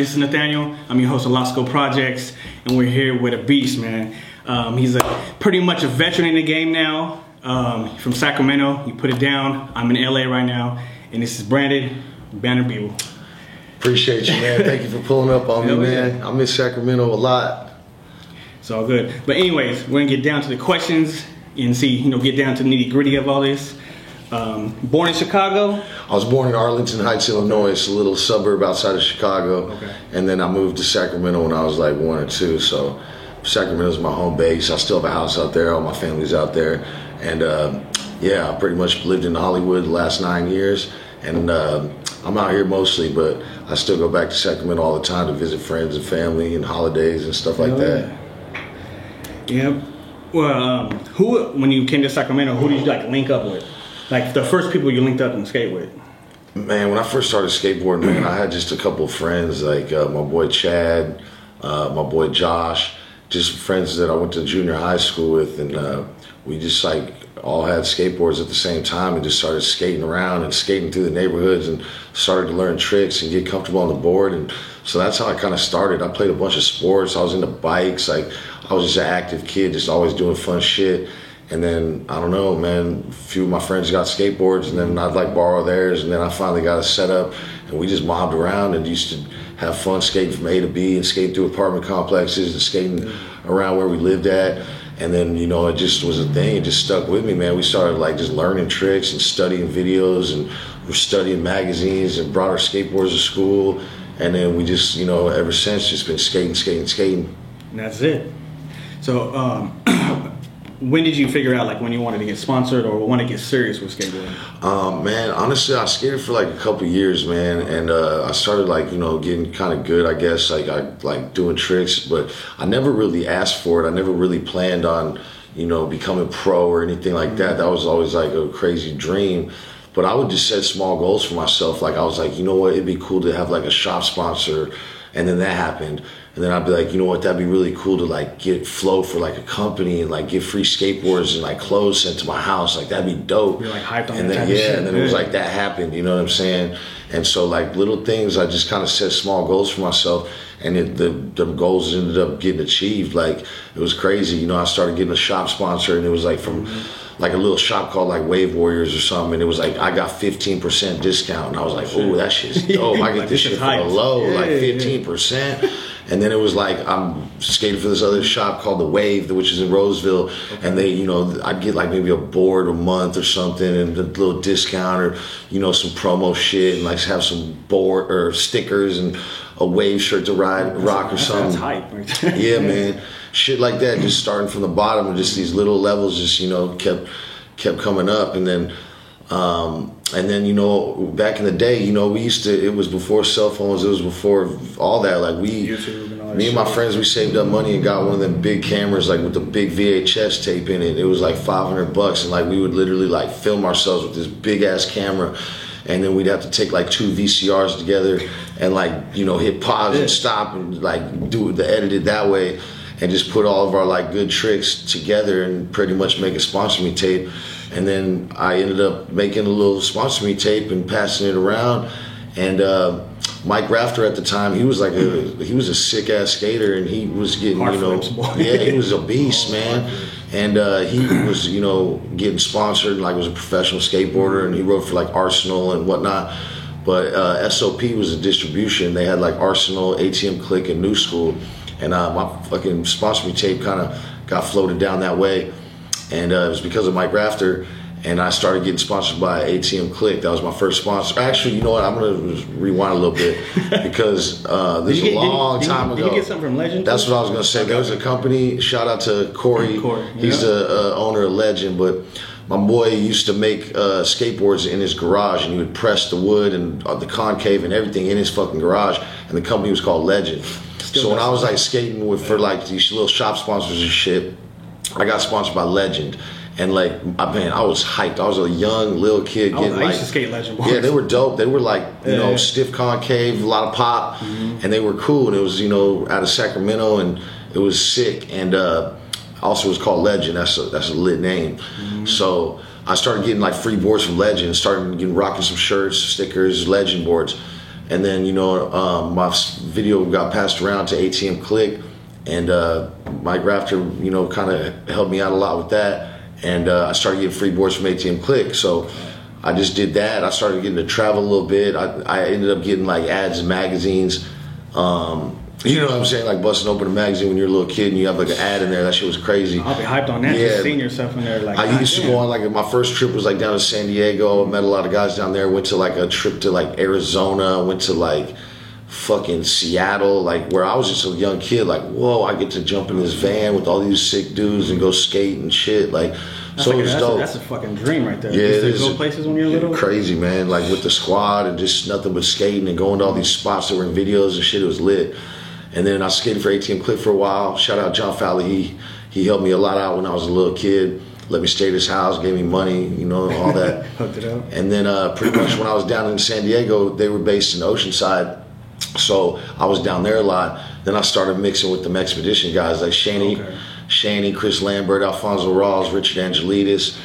this is Nathaniel. I'm your host of Law School Projects, and we're here with a beast, man. He's pretty much a veteran in the game now. From Sacramento, he put it down. I'm in LA right now, and this is Brandon Banner-Beeble. Appreciate you, man. Thank you for pulling up on me, man. I miss Sacramento a lot. It's all good. But anyways, we're gonna get down to the questions and see, get down to the nitty gritty of all this. Born in Chicago? I was born in Arlington Heights, Illinois. It's a little suburb outside of Chicago. Okay. And then I moved to Sacramento when I was like 1 or 2. So Sacramento's my home base. I still have a house out there. All my family's out there. And yeah, I pretty much lived in Hollywood the last 9 years. And I'm out here mostly, but I still go back to Sacramento all the time to visit friends and family and holidays and stuff like that. Yeah. Well, when you came to Sacramento, who did you link up with? Like the first people you linked up and skate with? Man, when I first started skateboarding, man, I had just a couple of friends, like my boy Chad, my boy Josh, just friends that I went to junior high school with, and we just all had skateboards at the same time and just started skating around and skating through the neighborhoods and started to learn tricks and get comfortable on the board. And so that's how I kind of started. I played a bunch of sports. I was into bikes. I was just an active kid, just always doing fun shit. And then, I don't know, man, a few of my friends got skateboards, and then I'd borrow theirs, and then I finally got a setup, and we just mobbed around and used to have fun skating from A to B and skating through apartment complexes and skating around where we lived at. And then, it just was a thing. It just stuck with me, man. We started just learning tricks and studying videos, and we're studying magazines and brought our skateboards to school. And then we just, ever since, just been skating. And that's it. So, when did you figure out when you wanted to get sponsored or want to get serious with skateboarding? Man, honestly, I skated for a couple years, man, and I started getting kind of good, I guess, I doing tricks, but I never really asked for it. I never really planned on, becoming pro or anything like that. That was always a crazy dream. But I would just set small goals for myself. I was like, you know what, it'd be cool to have a shop sponsor, and then that happened. And then I'd be like, you know what, that'd be really cool to get flow for a company and get free skateboards and clothes sent to my house. That'd be dope. You're hyped on and that then, type of shit. And then it was that happened, you know what I'm saying? And so little things, I just kind of set small goals for myself, and the goals ended up getting achieved. It was crazy. I started getting a shop sponsor, and it was from a little shop called Wave Warriors or something, and it was I got 15% discount, and I was oh, that shit's dope. I get this shit for the low, 15%. And then it was I'm skating for this other shop called The Wave, which is in Roseville, and they, I'd get maybe a board a month or something, and a little discount, or some promo shit, and have some board or stickers and a Wave shirt to rock or something. That's hype right there. Yeah, man, shit like that. Just starting from the bottom, and just these little levels, just kept coming up, and then. Back in the day, we used to, it was before cell phones, it was before all that, YouTube and all that me and my friends, we saved up money and got one of them big cameras, with the big VHS tape in it. It was $500, and we would literally film ourselves with this big ass camera, and then we'd have to take 2 VCRs together and hit pause and stop and do the edit it that way, and just put all of our good tricks together and pretty much make a sponsor me tape. And then I ended up making a little sponsor me tape and passing it around. And Mike Rafter at the time, he was he was a sick ass skater, and he was getting, yeah, he was a beast, man. And he was, getting sponsored, was a professional skateboarder, and he rode for Arsenal and whatnot. But SOP was a distribution. They had Arsenal, ATM Click, and New School. And my fucking sponsor me tape kind of got floated down that way. And it was because of Mike Rafter, and I started getting sponsored by ATM Click. That was my first sponsor. Actually, you know what? I'm going to rewind a little bit, because this was a long time ago. Did you get something from Legend? That's what I was going to say. There was a company, shout out to Corey. He's the owner of Legend, but my boy used to make skateboards in his garage, and he would press the wood and the concave and everything in his fucking garage, and the company was called Legend. So when I was skating for these little shop sponsors and shit, I got sponsored by Legend, and I was hyped. I was a young little kid getting I used to skate Legend boards. Yeah, they were dope. They were stiff concave, a lot of pop, and they were cool. And it was out of Sacramento, and it was sick. And also it was called Legend. That's a lit name. So I started getting free boards from Legend, started rocking some shirts, stickers, Legend boards. And then, you know, my video got passed around to ATM Click, and Mike Rafter, you know, kind of helped me out a lot with that. And I started getting free boards from ATM Click. So I just did that. I started getting to travel a little bit. I ended up getting like ads in magazines. You know what I'm saying? Like busting open a magazine when you're a little kid and you have like an ad in there. That shit was crazy. I'll be hyped on that. Yeah. Just seeing yourself in there. Like, I used to go on like my first trip was like down to San Diego. Met a lot of guys down there. Went to like a trip to like Arizona. Went to like fucking Seattle. Like where I was just a young kid. Like, whoa, I get to jump in this van with all these sick dudes and go skate and shit. Like, that's so like it was dope. That's a fucking dream right there. Yeah, you go places when you're little. Crazy, man. Like with the squad and just nothing but skating and going to all these spots that were in videos and shit. It was lit. And then I skated for ATM Click for a while. Shout out John Fowley. He helped me a lot out when I was a little kid. Let me stay at his house, gave me money, you know, all that. Hooked it up. And then pretty much when I was down in San Diego, they were based in Oceanside. So I was down there a lot. Then I started mixing with them Expedition guys like Shanny, Chris Lambert, Alfonso Rawls, Richard Angelides.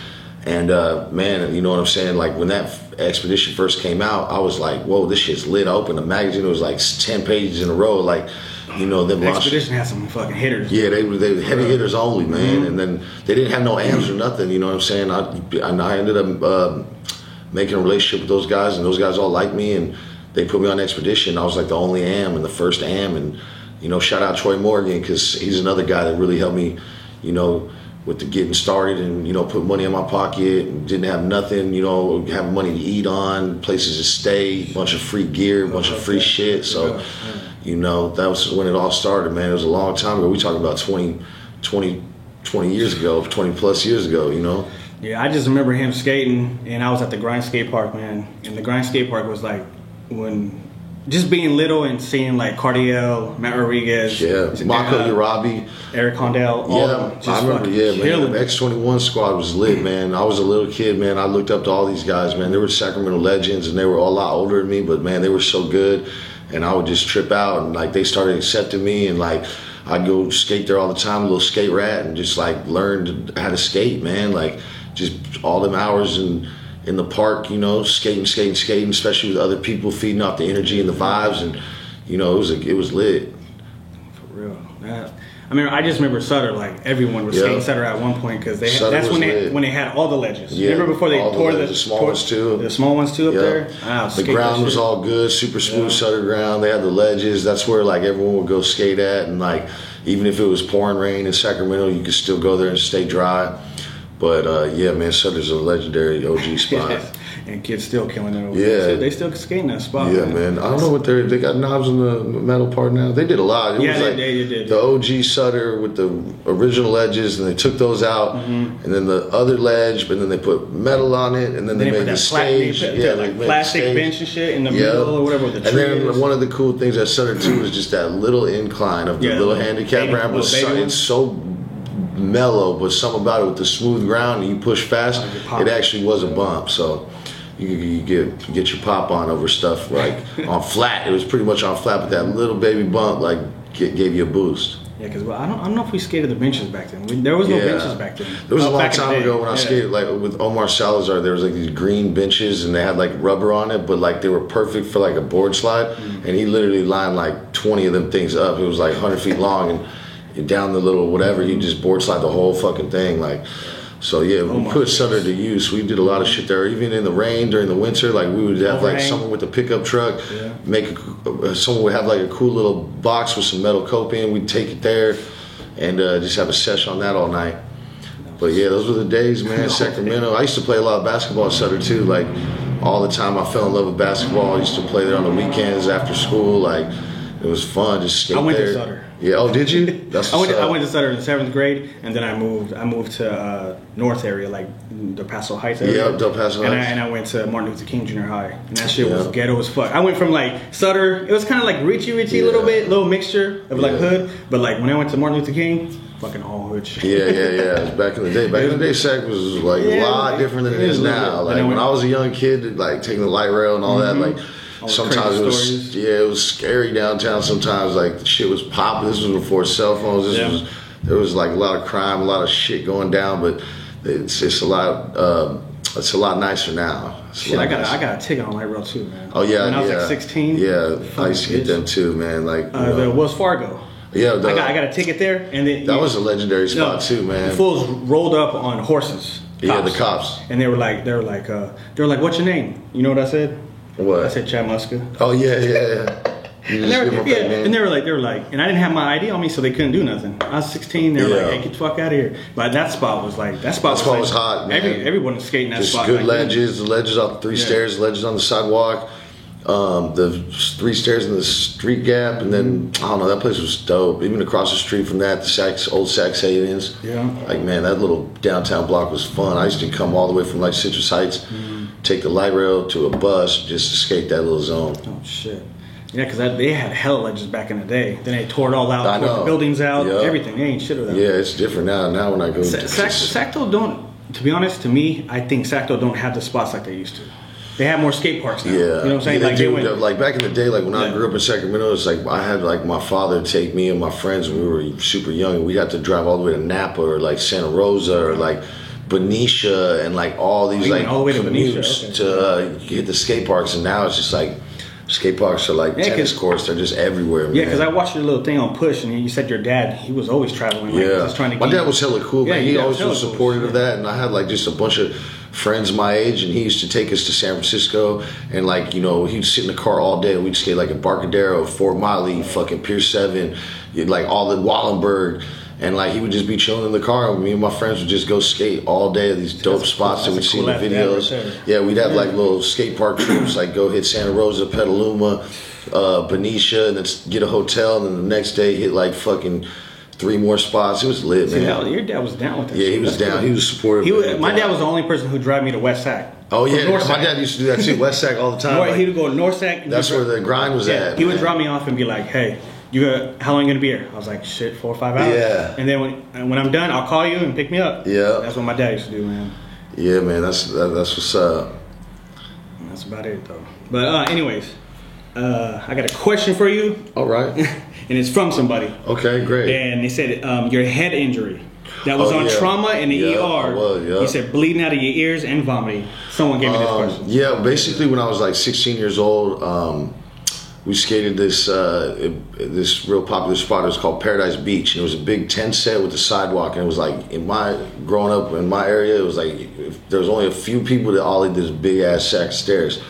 And man, you know what I'm saying? Like when that Expedition first came out, I was like, whoa, this shit's lit. I opened the magazine, it was like 10 pages in a row. Like, you know, them Expedition had some fucking hitters. Yeah, they were heavy hitters only, man. And then they didn't have no amps or nothing, you know what I'm saying? I ended up making a relationship with those guys, and those guys all liked me, and they put me on Expedition. I was like the only am and the first am. And, you know, shout out Troy Morgan, because he's another guy that really helped me, you know, with the getting started, and, you know, put money in my pocket and didn't have nothing, you know, have money to eat on, places to stay, bunch of free gear, bunch of free shit. So, you know, that was when it all started, man. It was a long time ago. We talking about 20 years ago, 20 plus years ago, you know? Yeah, I just remember him skating, and I was at the Grind Skate Park, man. And the Grind Skate Park was like when just being little and seeing like Cardiel, Matt Rodriguez, Mako Urabi, Eric Condell, all of them. I remember, man, the X21 squad was lit, man. I was a little kid, man. I looked up to all these guys, man. They were Sacramento legends, and they were all a lot older than me, but man, they were so good. And I would just trip out, and like they started accepting me, and like I'd go skate there all the time, a little skate rat, and just like learned how to skate, man. Like just all them hours in the park, you know, skating, especially with other people, feeding off the energy and the vibes, and you know, it was lit. For real. I mean, I just remember Sutter. Like everyone was skating Sutter at one point, because that's when they had all the ledges. Yeah. Remember before they tore the small ones too. The small ones too up there. The ground was all good, super smooth Sutter ground. They had the ledges. That's where like everyone would go skate at, and like even if it was pouring rain in Sacramento, you could still go there and stay dry. But yeah, man, Sutter's a legendary OG spot. And kids still killing it over there. Yeah. They still skating that spot. Yeah, man. I don't know what they got knobs in the metal part now. They did a lot. It was like they did. The OG Sutter with the original ledges, and they took those out, and then the other ledge, but then they put metal on it, and then they made the stage. Like plastic bench and shit in the middle or whatever. The and then one of the cool things at Sutter too is just that little incline of the little handicap ramp. It's so mellow, but something about it with the smooth ground, and you push fast, it actually was a bump. So you get your pop on over stuff like on flat. It was pretty much on flat, but that little baby bump like gave you a boost. Yeah, because I don't know if we skated the benches back then. There was no benches back then. There was a long time ago when I skated like with Omar Salazar. There was like these green benches, and they had like rubber on it, but like they were perfect for like a board slide. And he literally lined like 20 of them things up. It was like 100 feet long, and down the little whatever, you just board slide the whole fucking thing. Like, so yeah, we put Sutter to use. We did a lot of shit there, even in the rain during the winter. Like we would have like someone with a pickup truck, someone would have like a cool little box with some metal coping. We'd take it there and just have a sesh on that all night. But yeah, those were the days, man. Sacramento. I used to play a lot of basketball at Sutter too. Like all the time, I fell in love with basketball. I used to play there on the weekends after school. Like it was fun, just skate there. I went to Sutter. Yeah. Oh, did you? I went to Sutter in 7th grade, and then I moved to North area, like Del Paso Heights area. Yeah, Del Paso Heights. And I went to Martin Luther King Junior High, and that shit was ghetto as fuck. I went from like Sutter, it was kind of like Richie a little mixture of like hood, but like when I went to Martin Luther King, fucking all hood shit. Yeah. It was back in the day. Back in the day, Sac was like a lot different than it is now. Like when I was a young kid, like taking the light rail and all that, like. Sometimes it was scary downtown. Sometimes like the shit was popping. This was before cell phones. There was like a lot of crime, a lot of shit going down. But it's just a lot It's a lot nicer now. Shit, I got a ticket on Light Rail too, man. Oh yeah, when I was like 16. Yeah, I used to get them too, man. Like the Wells Fargo. Yeah, I got a ticket there, and then that was a legendary spot too, man. The fools rolled up on horses. Yeah, the cops. And they were like, "What's your name?" You know what I said? What? I said Chad Muska. Oh yeah. And they were like, and I didn't have my ID on me, so they couldn't do nothing. I was 16. They were like, "Hey, get the fuck out of here!" But that spot was hot, man. Everyone was skating that spot. Good ledges, the ledges off the three stairs, the ledges on the sidewalk, the 3 stairs in the street gap, and then I don't know. That place was dope. Even across the street from that, the old Saxadians. Yeah. Like man, that little downtown block was fun. I used to come all the way from like Citrus Heights, take the light rail to a bus just to skate that little zone. Oh shit. Yeah, because they had hella ledges back in the day. Then they tore it all out, tore the buildings out, everything. They ain't shit with that. Yeah, it's different now. Now when I go to Sackville don't, to be honest, to me, I think Sackville don't have the spots like they used to. They have more skate parks now. Yeah. You know what I'm saying? Yeah, like back in the day, like when I grew up in Sacramento, it's like I had like my father take me and my friends when we were super young. We got to drive all the way to Napa or like Santa Rosa or like Benicia and like all these like all the way to commutes to hit the skate parks. And now it's just like skate parks are like tennis courts. They're just everywhere, man. Yeah, because I watched your little thing on Push, and you said your dad, he was always traveling. Like, yeah. Just trying to my dad was hella cool, man. He always was supportive of that. And I had like just a bunch of friends my age, and he used to take us to San Francisco. And like, you know, he'd sit in the car all day. And we'd skate like Embarcadero, Fort Miley, fucking Pier 7, like all in Wallenberg. And like he would just be chilling in the car, and me and my friends would just go skate all day at these dope spots that we'd see in the videos. Yeah, we'd have like little skate park trips, like go hit Santa Rosa, Petaluma, Benicia, and then get a hotel, and then the next day hit like fucking 3 more spots. It was lit, man. Your dad was down with that. Yeah, he was down. He was supportive. My dad was the only person who drive me to West Sac. Oh yeah, my dad used to do that too. West Sac all the time. He would go to North Sac. That's where the grind was at. He would drop me off and be like, "Hey, how long you gonna be here?" I was like, "Shit, 4 or 5 hours." Yeah. And then when I'm done, I'll call you and pick me up. Yeah. That's what my dad used to do, man. Yeah, man. That's what's up. That's about it, though. But anyways, I got a question for you. All right. And it's from somebody. Okay, great. And they said your head injury that was on trauma in the ER. He said bleeding out of your ears and vomiting. Someone gave me this question. Yeah, basically when I was like 16 years old, we skated this real popular spot. It was called Paradise Beach, and it was a big tent set with the sidewalk. And it was like growing up in my area, it was like there was only a few people that ollied this big ass sack of stairs.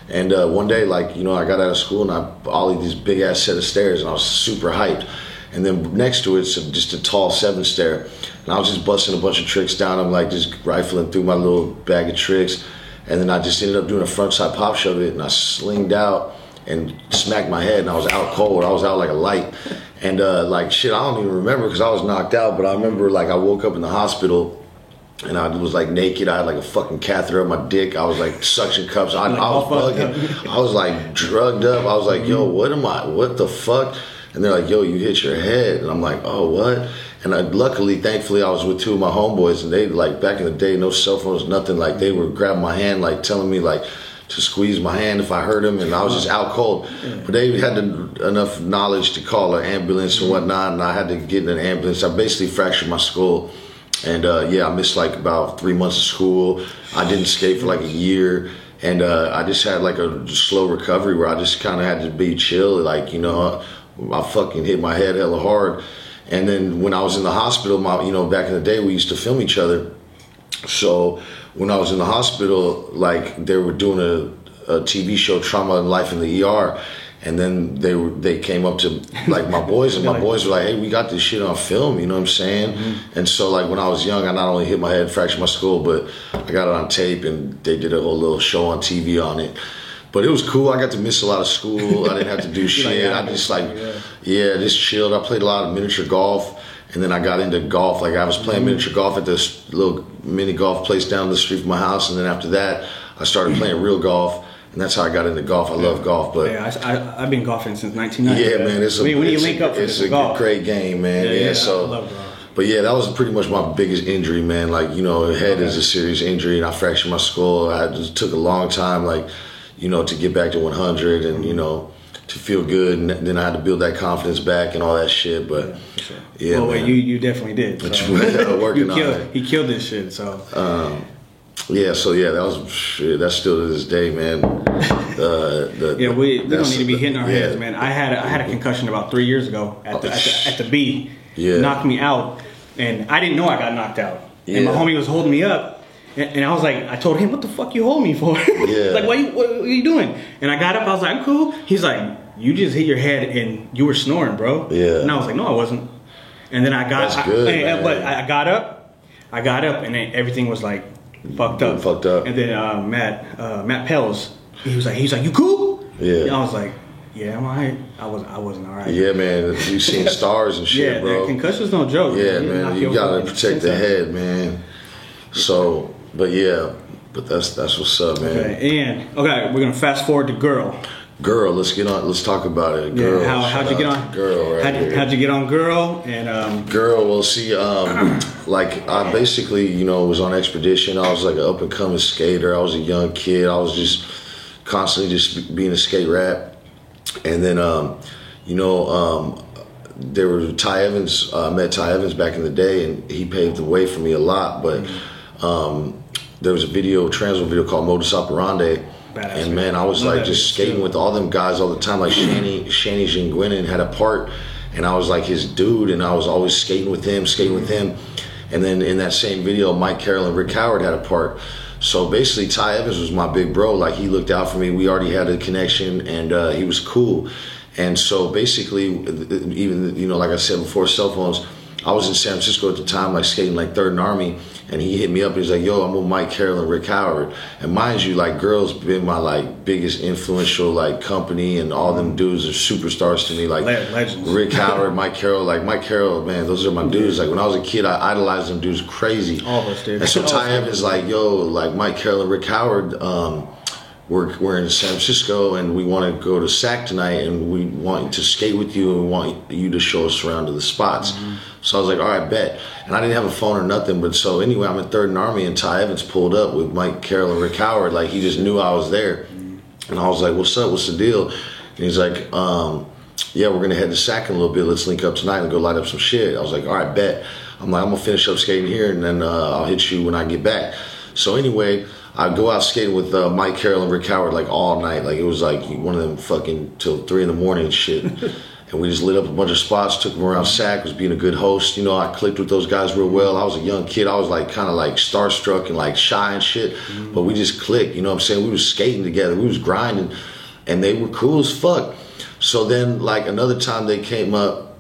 And one day, like, you know, I got out of school and I ollied this big ass set of stairs, and I was super hyped. And then next to it's just a tall 7 stair, and I was just busting a bunch of tricks down. I'm like just rifling through my little bag of tricks, and then I just ended up doing a frontside pop shove it, and I slinged out and smacked my head, and I was out cold. I was out like a light. And like shit, I don't even remember because I was knocked out, but I remember like I woke up in the hospital and I was like naked. I had like a fucking catheter on my dick. I was like suction cups. I was bugging. I was like drugged up. I was like, yo, what the fuck? And they're like, yo, you hit your head. And I'm like, oh, what? And thankfully, I was with 2 of my homeboys, and they like back in the day, no cell phones, nothing. Like they were grabbing my hand, like telling me like to squeeze my hand if I hurt him, and I was just out cold. But they had enough knowledge to call an ambulance and whatnot, and I had to get in an ambulance. I basically fractured my skull, and I missed like about 3 months of school. I didn't skate for like a year, and I just had like a slow recovery where I just kind of had to be chill. Like, you know, I fucking hit my head hella hard. And then when I was in the hospital, back in the day, we used to film each other. So when I was in the hospital, like they were doing a TV show, Trauma and Life in the ER, and then they came up to like my boys, and my boys were like, "Hey, we got this shit on film," you know what I'm saying? Mm-hmm. And so like when I was young, I not only hit my head, fractured my skull, but I got it on tape, and they did a whole little show on TV on it. But it was cool. I got to miss a lot of school. I didn't have to do shit. I just just chilled. I played a lot of miniature golf. And then I got into golf. Like I was playing miniature golf at this little mini golf place down the street from my house. And then after that, I started playing real golf. And that's how I got into golf. I love golf. But I've been golfing since 1990. Yeah, man. It's a great game, man. Yeah, so. I love golf. But yeah, that was pretty much my biggest injury, man. Like, you know, head is a serious injury, and I fractured my skull. It just took a long time, like, you know, to get back to 100 and, you know, to feel good, and then I had to build that confidence back and all that shit. But you definitely did. So. Working on it. He killed this shit. So Yeah, so yeah, that was shit. That's still to this day, man. Yeah, we don't need to be hitting our heads, man. I had a concussion about 3 years ago at the B. Yeah. Knocked me out, and I didn't know I got knocked out. And my homie was holding me up, and I was like, I told him, "What the fuck you hold me for?" Yeah. Like, what are you doing? And I got up. I was like, "I'm cool." He's like, "You just hit your head and you were snoring, bro." Yeah. And I was like, "No, I wasn't." And then I got, but I got up, and then everything was like fucked up. Fucked up. And then Matt Pels, he was like, "You cool?" Yeah. And I was like, "Yeah, I'm alright." I wasn't alright. Yeah, man. You seen stars and shit, Yeah, bro. concussion's no joke. Yeah, man. You gotta protect the head, man. So, but yeah, that's what's up, man. Okay, we're gonna fast forward to Girl. Girl, let's talk about it. Girl, yeah, how'd you get on Girl? Right how'd you get on Girl? And Girl, well, see, like I basically, was on Expedition. I was like an up and coming skater. I was a young kid. I was just constantly just being a skate rat. And then, there was Ty Evans. I met Ty Evans back in the day, and he paved the way for me a lot. But there was a transfer video called Modus Operandi. Badass, and man, I was like just skating with all them guys all the time. Like Shanny Jingwinin had a part, and I was like his dude, and I was always skating with him. And then in that same video, Mike Carroll and Rick Howard had a part. So basically, Ty Evans was my big bro. Like, he looked out for me. We already had a connection, and he was cool. And so basically, even, like I said before, cell phones, I was in San Francisco at the time, like skating like 3rd and Army, and he hit me up. He's like, "Yo, I'm with Mike Carroll and Rick Howard." And mind you, like, Girl's been my like biggest influential like company, and all them dudes are superstars to me. Like legends. Rick Howard, Mike Carroll, man, those are my dudes. Like when I was a kid, I idolized them dudes crazy. All of us did. And so Ty Evans like, "Yo, like Mike Carroll and Rick Howard, we're in San Francisco, and we want to go to SAC tonight, and we want to skate with you, and we want you to show us around to the spots." So I was like, "All right, bet." And I didn't have a phone or nothing, but so anyway, I'm in 3rd and Army, and Ty Evans pulled up with Mike Carroll and Rick Howard. Like, he just knew I was there. And I was like, "What's up? What's the deal?" And he's like, "Yeah, we're going to head to SAC in a little bit. Let's link up tonight and go light up some shit." I was like, "All right, bet." I'm like, "I'm going to finish up skating here, and then I'll hit you when I get back." So anyway, I go out skating with Mike Carroll and Rick Howard like all night. Like, it was like one of them fucking till 3 in the morning and shit. And we just lit up a bunch of spots, took them around SAC, was being a good host. I clicked with those guys real well. I was a young kid. I was like kind of like starstruck and like shy and shit. But we just clicked, you know what I'm saying? We was skating together. We was grinding. And they were cool as fuck. So then like another time they came up,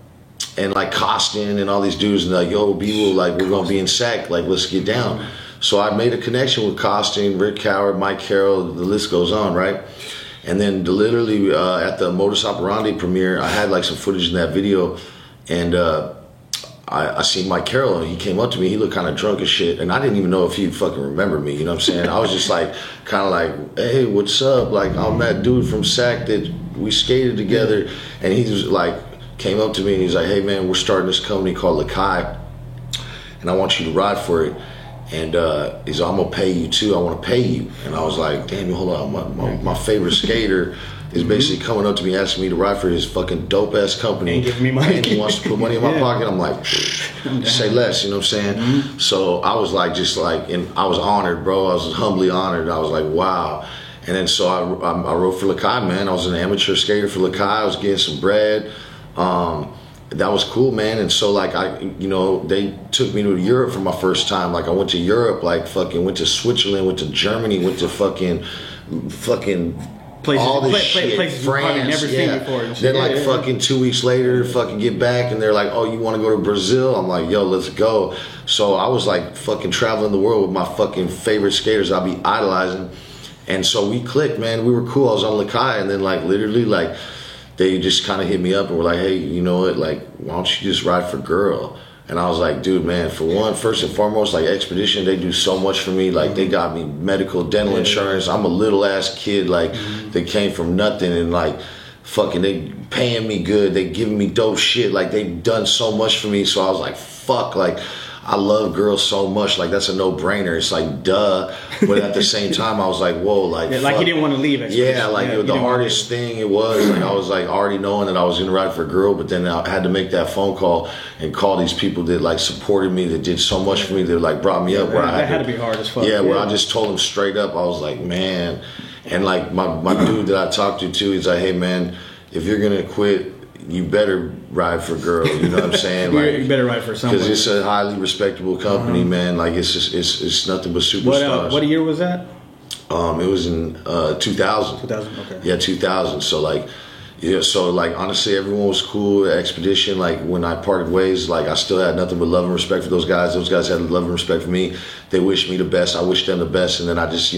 and like Costin and all these dudes, and they're like, "Yo, B-Will, like we're going to be in SAC. Like, let's get down." So I made a connection with Costin, Rick Howard, Mike Carroll, the list goes on, right? And then literally at the Modus Operandi premiere, I had like some footage in that video, and I seen Mike Carroll, and he came up to me. He looked kind of drunk as shit, and I didn't even know if he'd fucking remember me, you know what I'm saying? I was just like, kind of like, "Hey, what's up? Like, I'm that dude from SAC that we skated together." And he was like, came up to me, and he's like, "Hey man, we're starting this company called Lakai, and I want you to ride for it. And he's like, I'm gonna pay you too. I want to pay you." And I was like, "Damn, hold on, my favorite skater is basically coming up to me asking me to ride for his fucking dope ass company, and giving me money, and he wants to put money in my pocket." I'm like, say less, you know what I'm saying? So I was like, and I was honored, bro. I was humbly honored. I was like, wow. And then so I rode for Lakai, man. I was an amateur skater for Lakai. I was getting some bread. That was cool, man. And so like they took me to Europe for my first time. Like, I went to Europe, like fucking went to Switzerland, went to Germany, went to fucking places, all this shit, places France, never seen before. Then like fucking 2 weeks later, fucking get back, and they're like, "Oh, you want to go to Brazil?" I'm like, "Yo, let's go." So I was like fucking traveling the world with my fucking favorite skaters I'll be idolizing. And so we clicked, man. We were cool. I was on Lakai, and then like literally like they just kind of hit me up and were like, "Hey, you know what? Like, why don't you just ride for Girl?" And I was like, "Dude, man, for one, first and foremost, like Expedition, they do so much for me. Like, they got me medical, dental insurance. I'm a little ass kid, like, they came from nothing, and like, fucking, they paying me good. They giving me dope shit. Like, they've done so much for me." So I was like, fuck, like, I love girls so much. Like, that's a no-brainer. It's like, duh. But at the same time, I was like, whoa, like, yeah, like you didn't want to leave. Yeah, like the hardest thing it was, like, I was like already knowing that I was gonna ride for a girl, but then I had to make that phone call and call these people that like supported me, that did so much for me, that like brought me up. Where that had to be hard as fuck. Yeah, where I just told them straight up, I was like, man, and like my dude that I talked to too, he's like, hey man, if you're gonna quit, you better ride for girl. You know what I'm saying? Like, you better ride for someone. Because it's a highly respectable company, man. Like, it's just it's nothing but superstars. What year was that? It was in 2000. 2000, okay. Yeah, 2000. So like, yeah. So like, honestly, everyone was cool. Expedition. Like, when I parted ways, like, I still had nothing but love and respect for those guys. Those guys had love and respect for me. They wished me the best. I wished them the best. And then I just,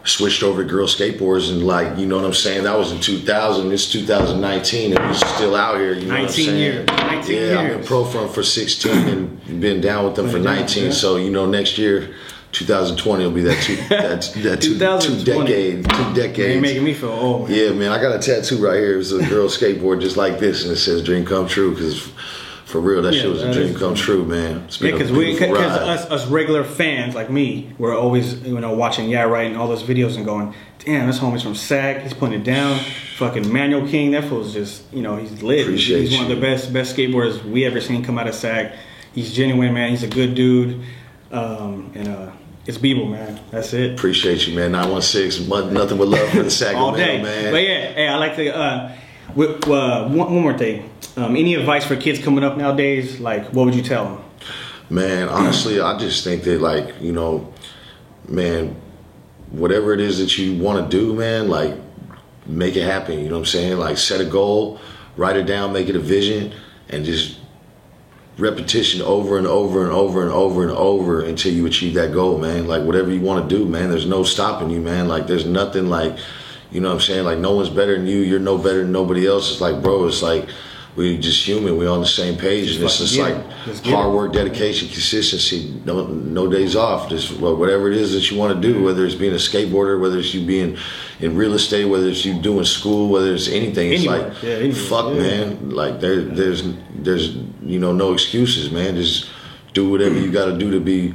switched over to girl skateboards, and like, you know what I'm saying? That was in 2000. It's 2019, and we're still out here. You know 19 what I'm saying? years. 19 years. I've been pro for 16 and been down with them for 19. Yeah. So next year, 2020 will be that two decades. You're making me feel old, man. Yeah, man. I got a tattoo right here. It's a girl skateboard just like this, and it says "Dream Come True," because. For real, that shit was a dream come true, man. Yeah, because us regular fans like me, we're always watching Right and all those videos and going, damn, this homie's from SAC. He's putting it down. Fucking Manual King, that fool's just he's lit. He's one of the best skateboarders we ever seen come out of SAC. He's genuine, man. He's a good dude, and it's Beeble, man. That's it. Appreciate you, man. 916, nothing but love for the SAC all day, man. But yeah, hey, I like to. One more thing. Any advice for kids coming up nowadays? Like, what would you tell them? Man, honestly, I just think that, like, man, whatever it is that you want to do, man, like, make it happen. You know what I'm saying? Like, set a goal, write it down, make it a vision, and just repetition over and over and over and over and over until you achieve that goal, man. Like, whatever you want to do, man, there's no stopping you, man. Like, there's nothing like, you know what I'm saying? Like, no one's better than you. You're no better than nobody else. It's like, bro, it's like, we're just human. We're on the same page, and it's just like hard work, dedication, consistency. No days off. Just whatever it is that you want to do, whether it's being a skateboarder, whether it's you being in real estate, whether it's you doing school, whether it's anything. It's man. Like there's no excuses, man. Just do whatever you got to do to be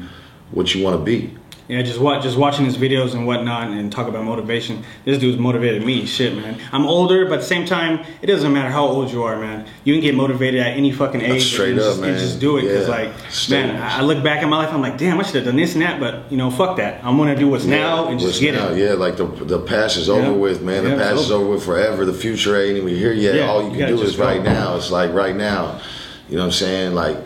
what you want to be. Yeah, just watching his videos and whatnot and talk about motivation. This dude's motivated me. Shit, man. I'm older, but at the same time, it doesn't matter how old you are, man. You can get motivated at any fucking age. Straight up, man. And just do it. Because, man, I look back at my life, I'm like, damn, I should have done this and that, but, fuck that. I'm going to do what's now and just get it. Yeah, like the past is over with, man. The past is over with forever. The future ain't even here yet. All you can do is right now. It's like right now. You know what I'm saying? Like,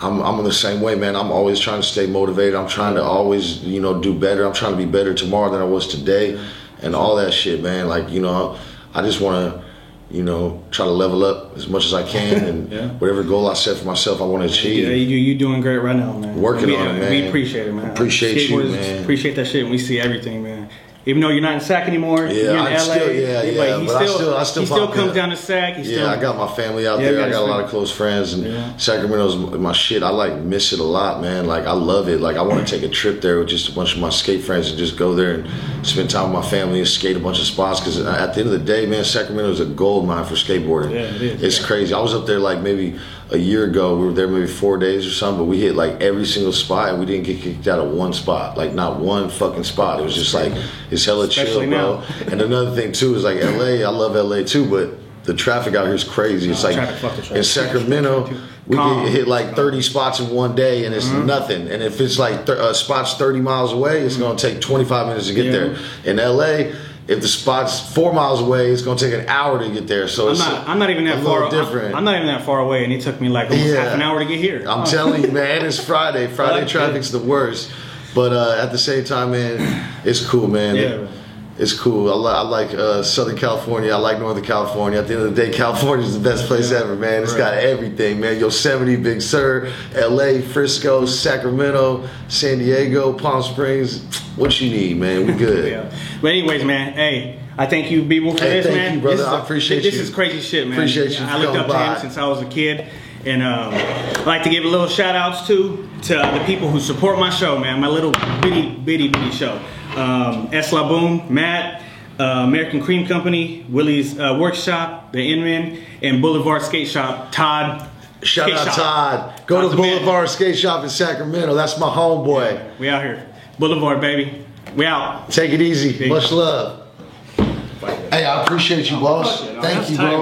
I'm in the same way, man. I'm always trying to stay motivated. I'm trying to always, do better. I'm trying to be better tomorrow than I was today, and all that shit, man. Like, I just want to, try to level up as much as I can, and whatever goal I set for myself, I want to achieve. Yeah, you're doing great right now, man. Working on it, man. We appreciate it, man. Appreciate you, man. Appreciate that shit, and we see everything, man. Even though you're not in SAC anymore, you're in LA. I still comes down to SAC. I got my family out there. I got a lot of close friends, and Sacramento's my shit. I miss it a lot, man. Like, I love it. Like, I want to take a trip there with just a bunch of my skate friends and just go there and spend time with my family and skate a bunch of spots. Because at the end of the day, man, Sacramento is a gold mine for skateboarding. Yeah, it is. It's crazy. I was up there like maybe a year ago. We were there maybe 4 days or something, but we hit like every single spot, and we didn't get kicked out of one spot. Like, not one fucking spot. It was just like, it's hella chill, bro. And another thing too is like LA. I love LA too, but the traffic out here is crazy. It's like in Sacramento, we get hit like 30 spots in one day, and it's nothing. And if it's like spots 30 miles away, it's gonna take 25 minutes to get there. In LA, if the spot's 4 miles away, it's gonna take an hour to get there. So I'm not even that far. I'm not even that far away, and it took me like almost half an hour to get here. I'm telling you, man. It's Friday. Friday traffic's the worst. But at the same time, man, it's cool, man. Yeah. It's cool. I like Southern California. I like Northern California. At the end of the day, California is the best place ever, man. It's got everything, man. Yosemite, Big Sur, LA, Frisco, Sacramento, San Diego, Palm Springs. What you need, man. We good. But anyways, man, hey, I thank you, Beeble, for this, man. Thank you, brother. I appreciate you. This is crazy shit, man. Appreciate you. I looked up to him since I was a kid. And I'd like to give a little shout outs to the people who support my show, man. My little bitty show. Esla Boom, Matt, American Cream Company, Willie's Workshop, the Inman, and Boulevard Skate Shop, Todd. Shout Skate out shop. Todd. Go Todd's to the man. Boulevard Skate Shop in Sacramento. That's my homeboy. We out here. Boulevard, baby. We out. Take it easy. Peace. Much love. Hey, I appreciate you, boss. Thank you, bro.